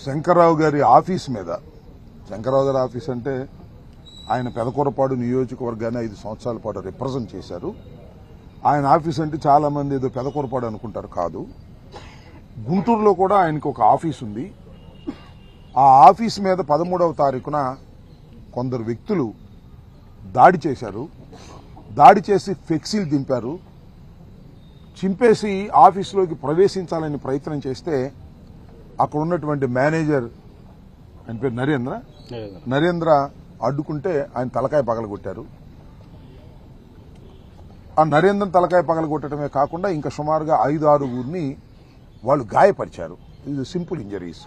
శంకర్రావు గారి ఆఫీస్ మీద, శంకర్రావు గారి ఆఫీస్ అంటే ఆయన పెదకూరపాడు నియోజకవర్గాన్ని 5 సంవత్సరాల పాటు రిప్రజెంట్ చేశారు. ఆయన ఆఫీస్ అంటే చాలా మంది ఏదో పెదకూరపాడు అనుకుంటారు, కాదు. గుంటూరులో కూడా ఆయనకు ఒక ఆఫీస్ ఉంది. ఆ ఆఫీస్ మీద 13వ తారీఖున కొందరు వ్యక్తులు దాడి చేశారు. దాడి చేసి ఫ్లెక్సీలు దింపారు. చింపేసి ఆఫీసులోకి ప్రవేశించాలని ప్రయత్నం చేస్తే అక్కడ ఉన్నటువంటి మేనేజర్, ఆయన పేరు నరేంద్ర అడ్డుకుంటే ఆయన తలకాయ పగలగొట్టారు. ఆ నరేంద్రన్ తలకాయ పగలగొట్టడమే కాకుండా ఇంకా సుమారుగా 5-6 వాళ్ళు గాయపరిచారు. ఇది సింపుల్ ఇంజరీస్.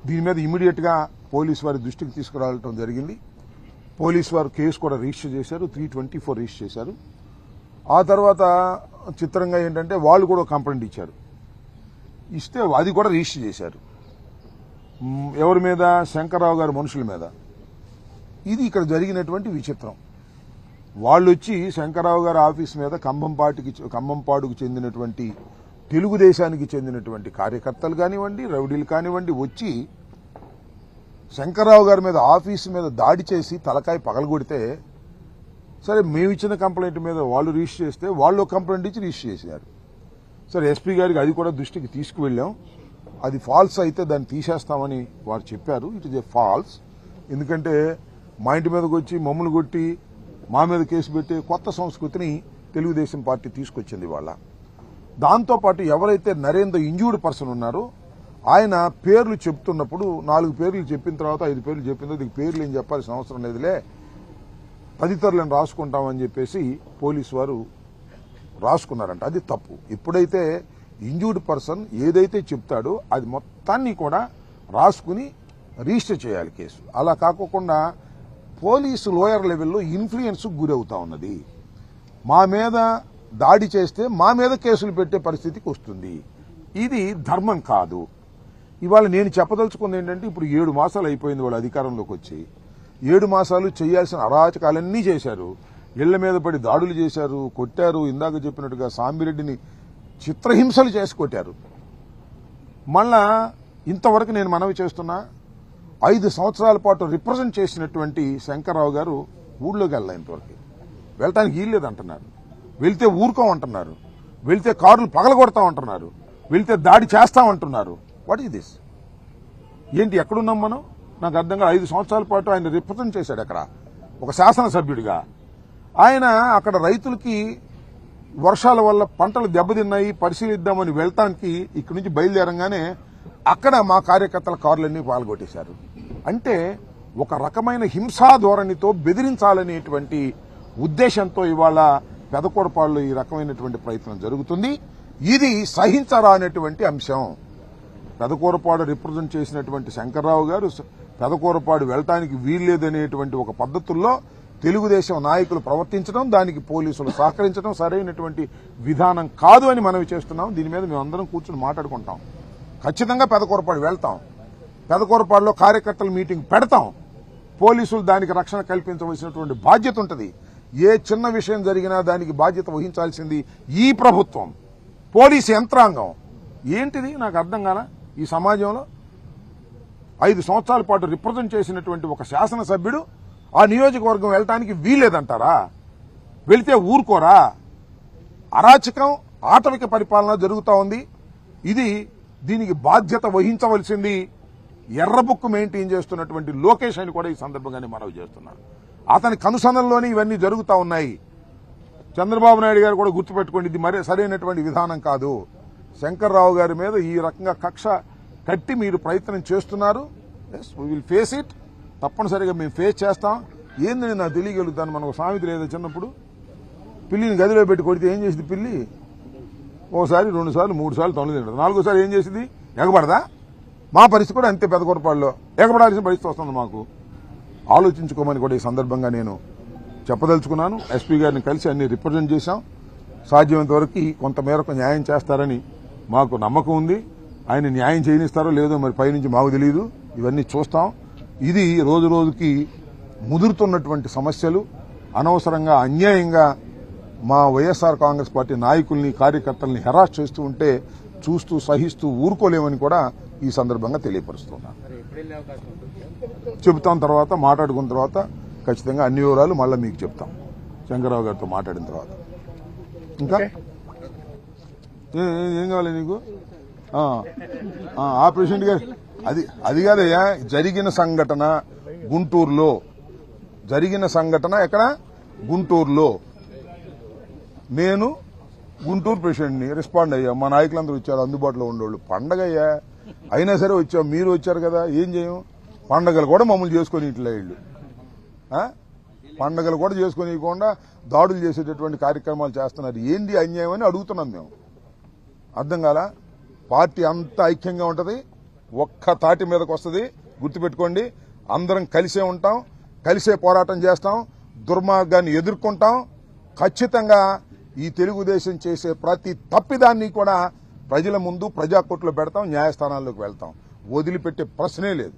దీని మీద ఇమీడియట్ గా పోలీసు వారి దృష్టికి తీసుకురావడం జరిగింది. పోలీసు వారు కేసు కూడా రిజిస్టర్ చేశారు, 324 రిజిస్టర్ చేశారు. ఆ తర్వాత చిత్రంగా ఏంటంటే వాళ్ళు కూడా కంప్లైంట్ ఇచ్చారు. ఇస్తే అది కూడా రిజిస్టర్ చేశారు. ఎవరి మీద? శంకర్రావు గారి మనుషుల మీద. ఇది ఇక్కడ జరిగినటువంటి విచిత్రం. వాళ్ళు వచ్చి శంకర్రావు గారి ఆఫీస్ మీద కంభంపాడుకు చెందినటువంటి తెలుగుదేశానికి చెందినటువంటి కార్యకర్తలు కానివ్వండి, రౌడీలు కానివ్వండి, వచ్చి శంకర్రావు గారి మీద ఆఫీసు మీద దాడి చేసి తలకాయ పగలగొడితే, సరే మేము ఇచ్చిన కంప్లైంట్ మీద వాళ్ళు రిజిస్టర్ చేస్తే వాళ్ళు కంప్లైంట్ ఇచ్చి రిజిస్టర్ చేశారు. సరే ఎస్పీ గారికి అది కూడా దృష్టికి తీసుకువెళ్ళాం. అది ఫాల్స్ అయితే దాన్ని తీసేస్తామని వారు చెప్పారు. It is a falls. ఎందుకంటే మా ఇంటి మీదకి వచ్చి మమ్మల్ని కొట్టి మా మీద కేసు పెట్టి కొత్త సంస్కృతిని తెలుగుదేశం పార్టీ తీసుకొచ్చింది వాళ్ళ. దాంతోపాటు ఎవరైతే నరేంద్ర ఇంజూర్డ్ పర్సన్ ఉన్నారో ఆయన పేర్లు చెప్తున్నప్పుడు 4 పేర్లు చెప్పిన తర్వాత 5 పేర్లు చెప్పిందో దీనికి పేర్లు ఏం చెప్పాల్సిన అవసరం లేదులే, తదితరులను రాసుకుంటామని చెప్పేసి పోలీసు వారు రాసుకున్నారంట. అది తప్పు. ఇప్పుడైతే ఇంజూర్డ్ పర్సన్ ఏదైతే చెప్తాడో అది మొత్తాన్ని కూడా రాసుకుని రిజిస్టర్ చేయాలి కేసు. అలా కాకుండా పోలీసు లోయర్ లెవెల్లో ఇన్ఫ్లుయెన్స్ గురవుతా ఉన్నది. మా మీద దాడి చేస్తే మా మీద కేసులు పెట్టే పరిస్థితికి వస్తుంది. ఇది ధర్మం కాదు. ఇవాళ నేను చెప్పదలుచుకుంది ఏంటంటే, ఇప్పుడు 7 మాసాలు అయిపోయింది వాళ్ళు అధికారంలోకి వచ్చి. 7 మాసాలు చేయాల్సిన అరాచకాలన్నీ చేశారు. ఇళ్ల మీద పడి దాడులు చేశారు, కొట్టారు. ఇందాక చెప్పినట్టుగా సాంబిరెడ్డిని చిత్రహింసలు చేసి కొట్టారు. మళ్ళా ఇంతవరకు నేను మనవి చేస్తున్నా, 5 సంవత్సరాల పాటు రిప్రజెంట్ చేసినటువంటి శంకర్రావు గారు ఊళ్ళోకి వెళ్ళాలి. ఇంతవరకు వెళ్ళటానికి వీల్లేదంటున్నారు. వెళ్తే ఊరుకోమంటున్నారు. వెళ్తే కార్లు పగలగొడతామంటున్నారు. వెళ్తే దాడి చేస్తామంటున్నారు. What is this? ఏంటి, ఎక్కడున్నాం మనం? నాకు అర్థం కాదు. 5 సంవత్సరాల పాటు ఆయన రిప్రజెంట్ చేశాడు అక్కడ ఒక శాసనసభ్యుడిగా. ఆయన అక్కడ రైతులకి వర్షాల వల్ల పంటలు దెబ్బతిన్నాయి, పరిశీలిద్దామని వెళ్తానికి ఇక్కడి నుంచి బయలుదేరంగానే అక్కడ మా కార్యకర్తల కార్లన్నీ పాల్గొట్టేశారు. అంటే ఒక రకమైన హింసా ధోరణితో బెదిరించాలనేటువంటి ఉద్దేశంతో ఇవాళ పెదకూరపాడులో ఈ రకమైనటువంటి ప్రయత్నం జరుగుతుంది. ఇది సహించరానటువంటి అంశం. పెదకూరపాడు రిప్రజెంట్ చేసినటువంటి శంకర్రావు గారు పెదకూరపాడు వెళ్లటానికి వీల్లేదనేటువంటి ఒక పద్ధతుల్లో తెలుగుదేశం నాయకులు ప్రవర్తించడం, దానికి పోలీసులు సహకరించడం సరైనటువంటి విధానం కాదు అని మనవి చేస్తున్నాం. దీని మీద మేమందరం కూర్చొని మాట్లాడుకుంటాం. ఖచ్చితంగా పెదకూరపాడు వెళ్తాం. పెదకూరపాడులో కార్యకర్తల మీటింగ్ పెడతాం. పోలీసులు దానికి రక్షణ కల్పించవలసినటువంటి బాధ్యత ఉంటుంది. ఏ చిన్న విషయం జరిగినా దానికి బాధ్యత వహించాల్సింది ఈ ప్రభుత్వం, పోలీసు యంత్రాంగం. ఏంటిది నాకు అర్థం కాల. ఈ సమాజంలో 5 సంవత్సరాల పాటు రిప్రజెంట్ చేసినటువంటి ఒక శాసనసభ్యుడు ఆ నియోజకవర్గం వెళ్ళటానికి వీల్లేదంటారా? వెళితే ఊరుకోరా? అరాచకం, ఆటవిక పరిపాలన జరుగుతూ ఉంది. దీనికి బాధ్యత వహించవలసింది ఎర్రబుక్కు మెయింటైన్ చేస్తున్నటువంటి లోకేష్ అని కూడా ఈ సందర్భంగానే మనవి చేస్తున్నారు. అతని కనుసనల్లోనే ఇవన్నీ జరుగుతూ ఉన్నాయి. చంద్రబాబు నాయుడు గారు కూడా గుర్తుపెట్టుకోండి, ఇది మరే సరైనటువంటి విధానం కాదు. శంకర్రావు గారి మీద ఈ రకంగా కక్ష కట్టి మీరు ప్రయత్నం చేస్తున్నారు. Yes, we will face it. తప్పనిసరిగా మేము ఫేస్ చేస్తాం. ఏందని నాకు తెలియగలుగుతాను. మనకు సామెత లేదా, చిన్నప్పుడు పిల్లిని గదిలో పెట్టి కొడితే ఏం చేసింది పిల్లి? ఓసారి 2 సార్లు 3 సార్లు తొనలు తింటుంది. 4వసారి ఏం చేసింది? ఎగబడదా? మా పరిస్థితి కూడా అంతే. పెదకూరపాడులో ఎగబడాల్సిన పరిస్థితి వస్తుంది మాకు. ఆలోచించుకోమని కూడా ఈ సందర్భంగా నేను చెప్పదలుచుకున్నాను. ఎస్పీ గారిని కలిసి అన్ని రిప్రజెంట్ చేశాం. సాధ్యమైనంత వరకు కొంతమేరకు న్యాయం చేస్తారని మాకు నమ్మకం ఉంది. ఆయన న్యాయం చేయనిస్తారో లేదో మరి పైనుంచి మాకు తెలియదు. ఇవన్నీ చూస్తాం. ఇది రోజు రోజుకి ముదురుతున్నటువంటి సమస్యలు. అనవసరంగా అన్యాయంగా మా వైఎస్ఆర్ కాంగ్రెస్ పార్టీ నాయకుల్ని, కార్యకర్తల్ని హెరాస్ చేస్తూ ఉంటే చూస్తూ సహిస్తూ ఊరుకోలేమని కూడా ఈ సందర్భంగా తెలియపరుస్తున్నాను. చెబుతాం, తర్వాత మాట్లాడుకున్న తర్వాత ఖచ్చితంగా అన్ని వివరాలు మళ్ళీ మీకు చెప్తాం శంకర్రావు గారితో మాట్లాడిన తర్వాత. ఇంకా ఏం కావాలి నీకు? ఆ ప్రెసిడెంట్ గారు అది కాదయ్యా, జరిగిన సంఘటన గుంటూరులో, జరిగిన సంఘటన ఎక్కడ? గుంటూరులో. నేను గుంటూరు ప్రెసిడెంట్ని, రెస్పాండ్ అయ్యా. మా నాయకులందరూ వచ్చారు, అందుబాటులో ఉండేవాళ్ళు. పండగ అయ్యా, అయినా సరే వచ్చాం. మీరు వచ్చారు కదా, ఏం చేయం? పండగలు కూడా మమ్మల్ని చేసుకొని ఇట్లా ఇళ్ళు పండగలు కూడా చేసుకోనియకుండా దాడులు చేసేటటువంటి కార్యక్రమాలు చేస్తున్నారు. ఏంటి అన్యాయం అని అడుగుతున్నాం మేము. అర్థం కాలా? పార్టీ అంతా ఐక్యంగా ఉంటది, ఒక్క తాటి మీదకి వస్తుంది. గుర్తుపెట్టుకోండి, అందరం కలిసే ఉంటాం, కలిసే పోరాటం చేస్తాం, దుర్మార్గాన్ని ఎదుర్కొంటాం. ఖచ్చితంగా ఈ తెలుగుదేశం చేసే ప్రతి తప్పిదాన్ని కూడా ప్రజల ముందు ప్రజాకోర్టులో పెడతాం, న్యాయస్థానాల్లోకి వెళ్తాం. వదిలిపెట్టే ప్రశ్నే లేదు.